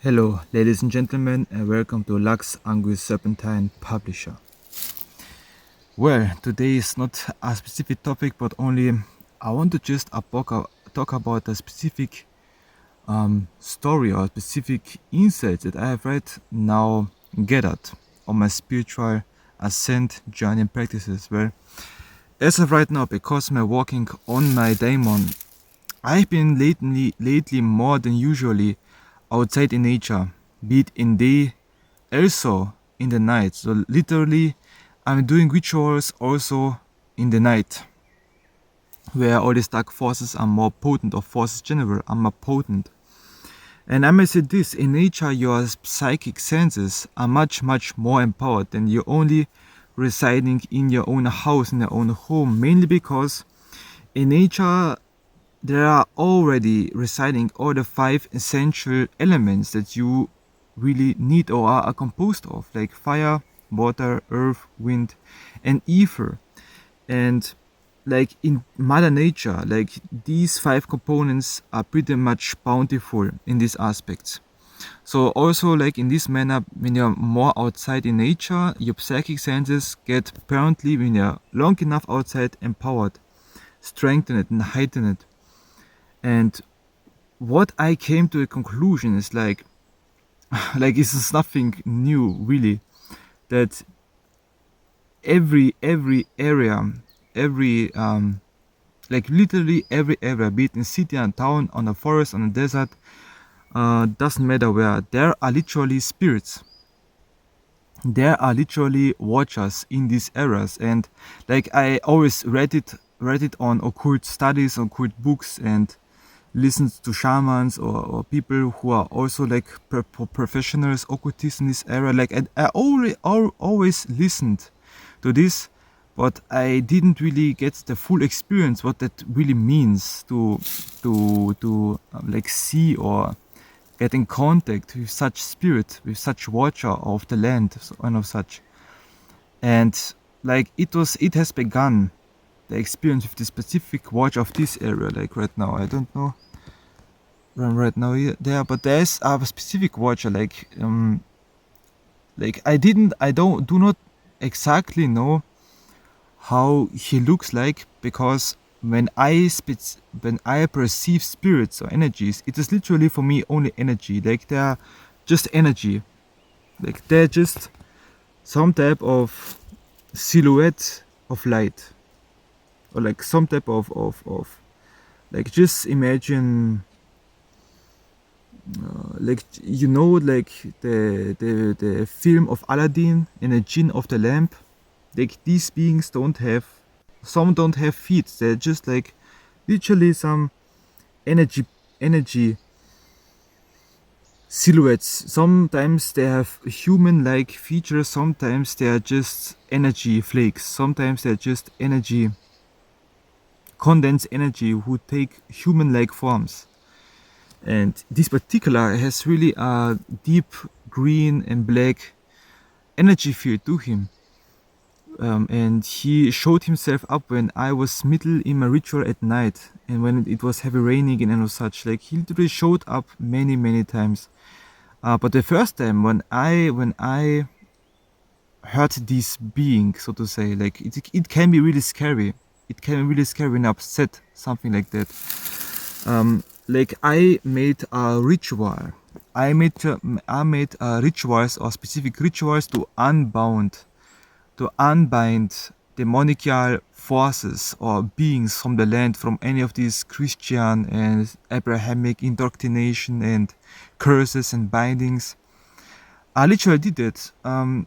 Hello, ladies and gentlemen, and welcome to Lux Anguis Serpentine Publisher. Well, today is not a specific topic, but only I want to just talk about a specific story or specific insights that I have right now gathered on my spiritual ascent journey and practices. Well, as of right now, because I'm working on my Daimon, I've been lately more than usually outside in nature, be it in day, also in the night. So literally, I'm doing rituals also in the night, where all these dark forces are more potent, or forces general are more potent. And I may say this, in nature your psychic senses are much more empowered than you only residing in your own house, in your own home, mainly because in nature there are already residing all the 5 essential elements that you really need or are composed of, like fire, water, earth, wind, and ether. And like in Mother Nature, like these 5 components are pretty much bountiful in these aspects. So also like in this manner, when you're more outside in nature, your psychic senses get apparently, when you're long enough outside, empowered, strengthened and heightened. And what I came to a conclusion is like this is nothing new really, that every area, every like literally every area, be it in city and town, on a forest, on a desert, doesn't matter where, there are literally spirits, there are literally watchers in these areas. And like I always read it on occult studies, occult books, and listened to shamans or people who are also like professionals, occultists in this area. Like I always listened to this, but I didn't really get the full experience what that really means to like see or get in contact with such spirit, with such watcher of the land, and of such. And like it has begun, the experience with the specific watch of this area. Like right now, I don't know right now there, but there's a specific watcher. Like I do not exactly know how he looks like, because when I perceive spirits or energies, it is literally for me only energy. Like they're just energy, like they're just some type of silhouette of light, or like some type of like, just imagine like, you know, like the film of Aladdin and the Jinn of the Lamp. Like these beings don't have feet, they're just like literally some energy silhouettes. Sometimes they have human-like features, sometimes they are just energy flakes, sometimes they're just energy, condensed energy, who take human-like forms. And this particular has really a deep green and black energy field to him. And he showed himself up when I was middle in my ritual at night, and when it was heavy raining and such. Like he literally showed up many times. But the first time when I heard this being, so to say, like it can be really scary. It can be really scary and upset, something like that. Like I made a ritual. I made rituals, or specific rituals, to unbind demonical forces or beings from the land, from any of these Christian and Abrahamic indoctrination and curses and bindings. I literally did it. I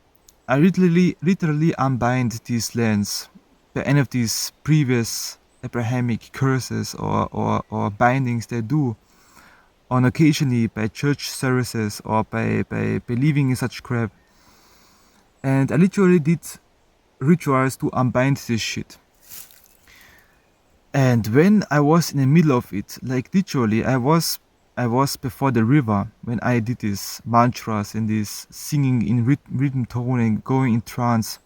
literally unbind these lands by any of these previous Abrahamic curses or bindings they do on occasionally by church services or by believing in such crap. And I literally did rituals to unbind this shit. And when I was in the middle of it, like literally I was before the river when I did these mantras and this singing in rhythm tone and going in trance.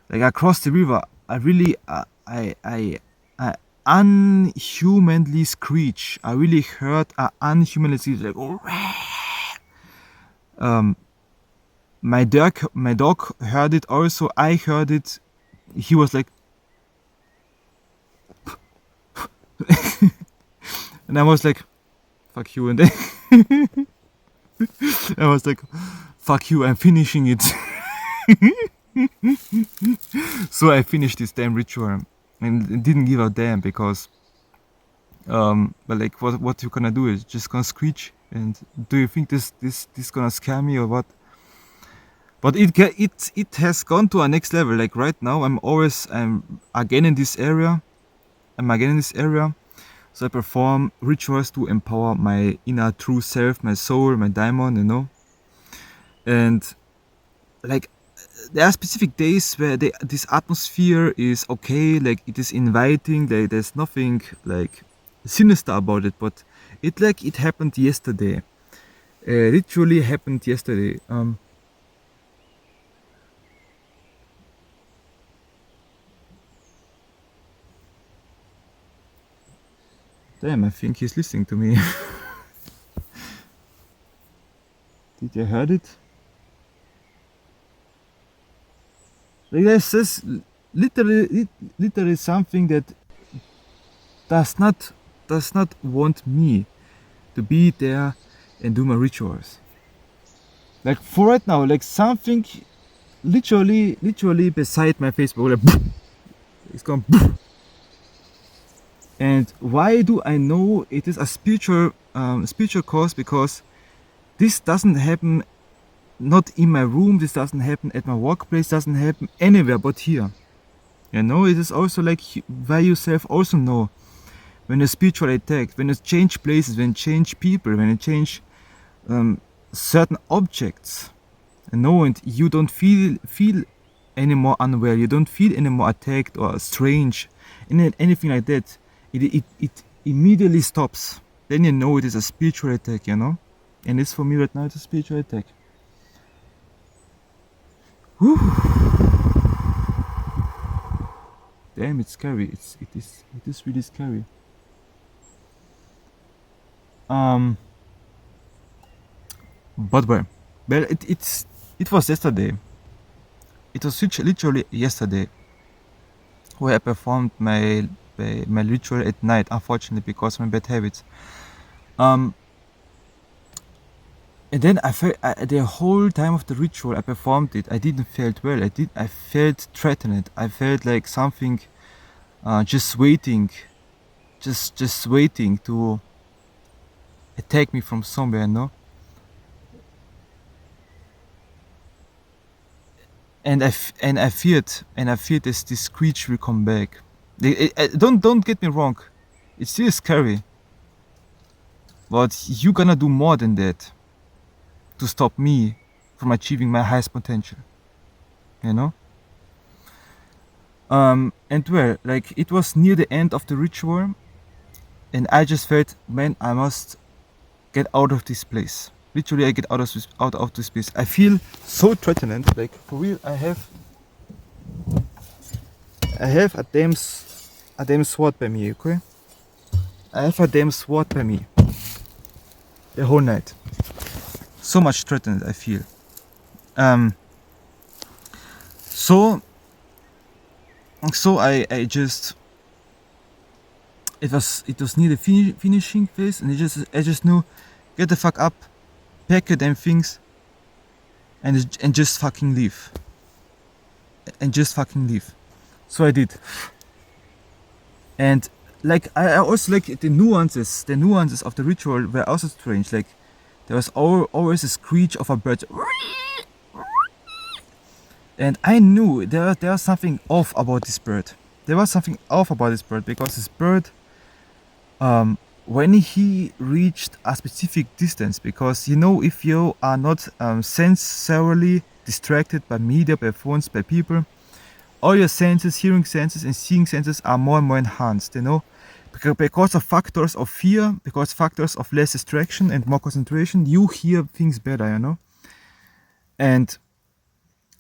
Like across the river, I really I unhumanly screech. I really heard a unhumanly screech, like My dog heard it also. I heard it. He was like, and I was like, fuck you. And then I was like, fuck you, I'm finishing it. So I finished this damn ritual and didn't give a damn because, but like, what you gonna do is just gonna screech. And do you think this gonna scare me or what? But it has gone to a next level. Like right now, I'm again in this area. So I perform rituals to empower my inner true self, my soul, my daimon, And like there are specific days where this atmosphere is okay, like it is inviting, like there's nothing like sinister about it, but it happened yesterday. Literally happened yesterday. Damn, I think he's listening to me. Did you heard it? Like this is literally something that does not want me to be there and do my rituals. Like for right now, like something literally beside my Facebook, like it's gone. And why do I know it is a spiritual cause? Because this doesn't happen not in my room, this doesn't happen at my workplace, doesn't happen anywhere but here. It is also like why yourself also know when a spiritual attack, when you change places, when you change people, when you change certain objects, and you don't feel anymore unwell, you don't feel anymore attacked or strange, anything like that. It immediately stops. Then you know it is a spiritual attack, and it's for me right now. It's a spiritual attack. Whew. Damn, it's scary. It is really scary. But well, it was yesterday. It was literally yesterday where I performed my ritual at night. Unfortunately, because of my bad habits. And then I felt the whole time of the ritual I performed it. I didn't felt well. I felt threatened. I felt like something, just waiting to attack me from somewhere, no? And I feared this screech will come back. Don't get me wrong, it's still scary, but you gonna do more than that to stop me from achieving my highest potential, you know? And well, like it was near the end of the ritual, and I just felt, man, I must get out of this place. Literally, I get out of this place. I feel so threatened. Like for real, I have a damn sword by me. Okay, I have a damn sword by me. The whole night. So much threatened I feel. So I just it was near the finishing phase, and I just knew, get the fuck up, pack your damn things, and just fucking leave. So I did. And like I also like the nuances of the ritual were also strange. Like there was always a screech of a bird, and I knew there was something off about this bird. Because this bird, when he reached a specific distance, because if you are not sensorily distracted by media, by phones, by people, all your senses, hearing senses and seeing senses are more and more enhanced, because of factors of fear, because factors of less distraction and more concentration, you hear things better, And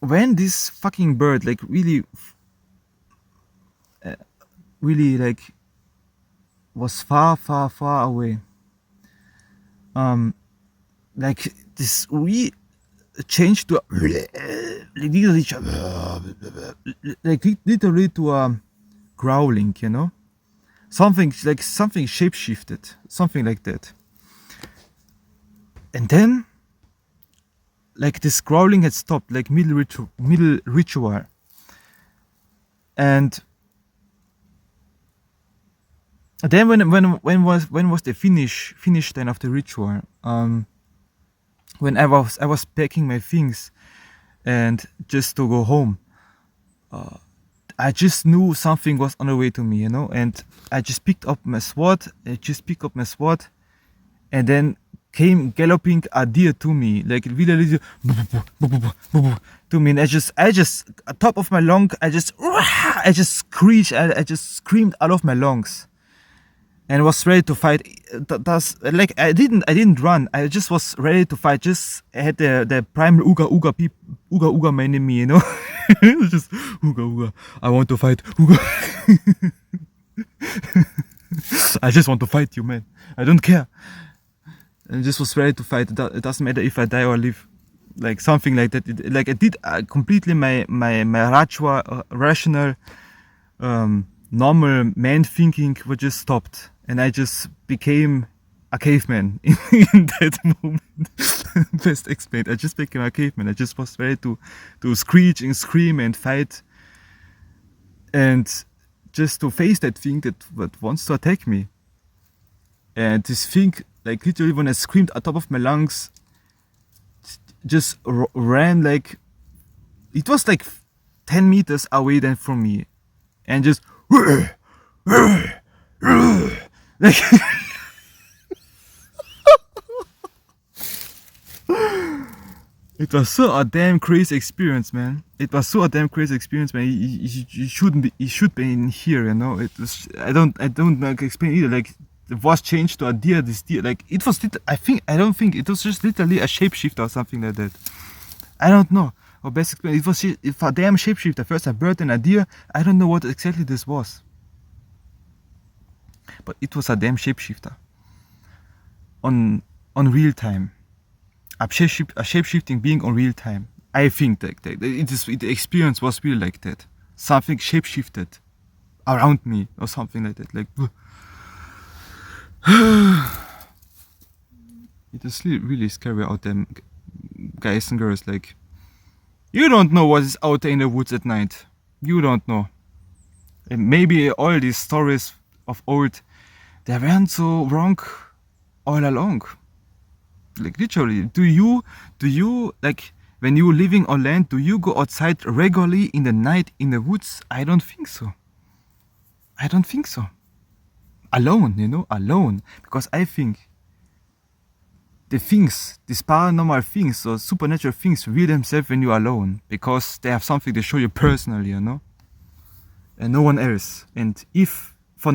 when this fucking bird like really like was far away, like this changed to literally to a growling, you know, something shape-shifted, something like that. And then, like, this growling had stopped, like middle ritual, and then when was the finish then of the ritual? When I was packing my things and just to go home, I just knew something was on the way to me, you know, and I just picked up my sword. And then came galloping a deer to me, like really to me, and I just at top of my lung, I just screeched, I just screamed out of my lungs, and was ready to fight. That's like I didn't run. I just was ready to fight. Just had the primal Uga man in me, you know. It was just Uga. I want to fight Uga. I just want to fight you, man. I don't care. And just was ready to fight. It doesn't matter if I die or live, like something like that. Like I did completely my rational, normal man thinking was just stopped, and I just became a caveman in that moment. Best explained. I just became a caveman. I just was ready to screech and scream and fight, and just to face that thing that wants to attack me. And this thing, like literally when I screamed at top of my lungs, just ran like, it was like 10 meters away then from me, and just like it was so a damn crazy experience, man. It was so a damn crazy experience, man. You should be in here, you know. It was, I don't like explain either. Like, the voice changed to a deer. This deer, like, it was. I don't think it was just literally a shapeshifter or something like that. I don't know. Or basically, it was a damn shapeshifter. First a bird and a deer. I don't know what exactly this was, but it was a damn shapeshifter. On real time. A shape-shifting being on real time. I think that the experience was really like that. Something shape-shifted around me or something like that. Like, it is really scary out there, guys and girls. Like, you don't know what is out there in the woods at night. You don't know. And maybe all these stories of old, they weren't so wrong all along. Like, literally, do you like, when you're living on land, do you go outside regularly in the night in the woods? I don't think so. Alone, you know, alone. Because I think the things, these paranormal things or supernatural things, reveal themselves when you're alone, because they have something to show you personally, you know, and no one else. And if for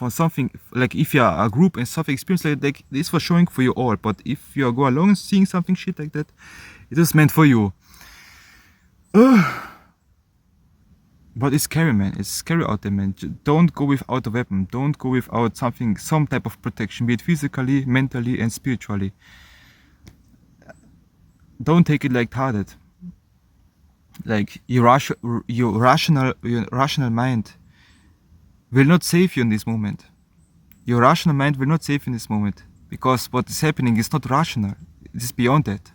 something, like if you're a group and something experience like this was showing for you all, but if you go alone and seeing something shit like that, it was meant for you. But it's scary, man. It's scary out there, man. Don't go without a weapon. Don't go without some type of protection, be it physically, mentally, and spiritually. Don't take it light-hearted. Like, your rational mind will not save you in this moment. Your rational mind will not save you in this moment, because what is happening is not rational. It is beyond that.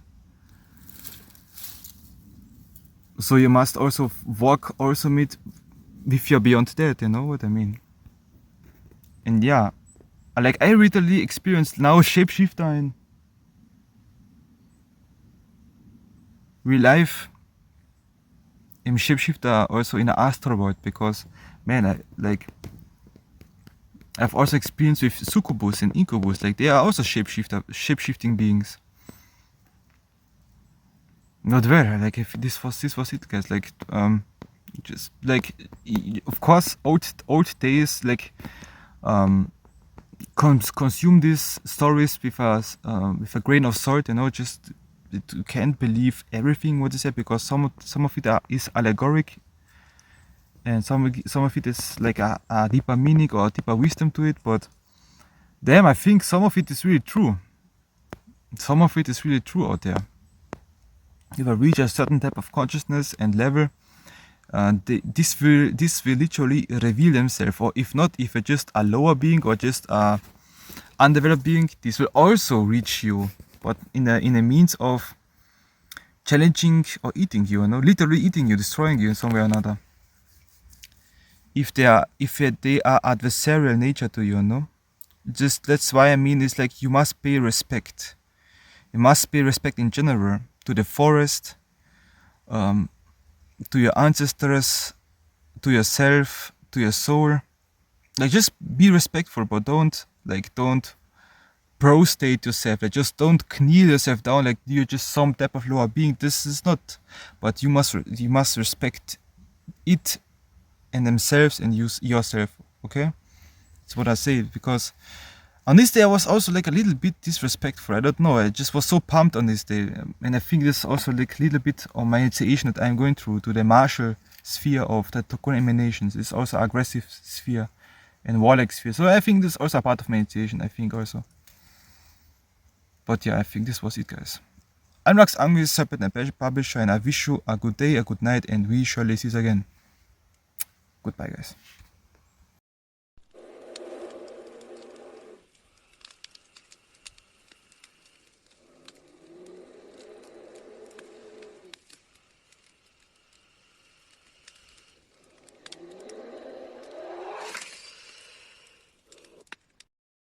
So you must also walk also with you beyond that, you know what I mean? And yeah, like, I literally experienced now Shapeshifter in real life. I'm Shapeshifter also in the astral world, because, man, I've also experienced with succubus and incubus. Like, they are also shape-shifting beings. Not very. Like, if this was it, guys. Like, just like, of course, old days, like, consume these stories with a grain of salt. You know, just you can't believe everything what is said, because some of it is allegoric. And some of it is like a deeper meaning or a deeper wisdom to it, but damn, I think some of it is really true. Some of it is really true out there. you will reach a certain type of consciousness and level. This will literally reveal themselves, or if not, if you're just a lower being or just a undeveloped being, this will also reach you, but in a means of challenging or eating you, literally eating you, destroying you in some way or another. If they are adversarial nature to you, just that's why I mean it's like you must pay respect. You must pay respect in general to the forest, to your ancestors, to yourself, to your soul. Like, just be respectful, but don't prostrate yourself. Like, just don't kneel yourself down like you're just some type of lower being. This is not. But you must respect it and themselves and use yourself. Okay, that's what I say, because on this day I was also like a little bit disrespectful. I don't know. I just was so pumped on this day, and I think this is also like a little bit on my initiation that I'm going through to the martial sphere of the Tokun emanations. It's also aggressive sphere and warlike sphere. So I think this is also a part of my initiation. I think also. But yeah, I think this was it, guys. I'm Lux Angus, Serpent and Pleasure Publisher, and I wish you a good day, a good night, and we shall see you again. Goodbye, guys.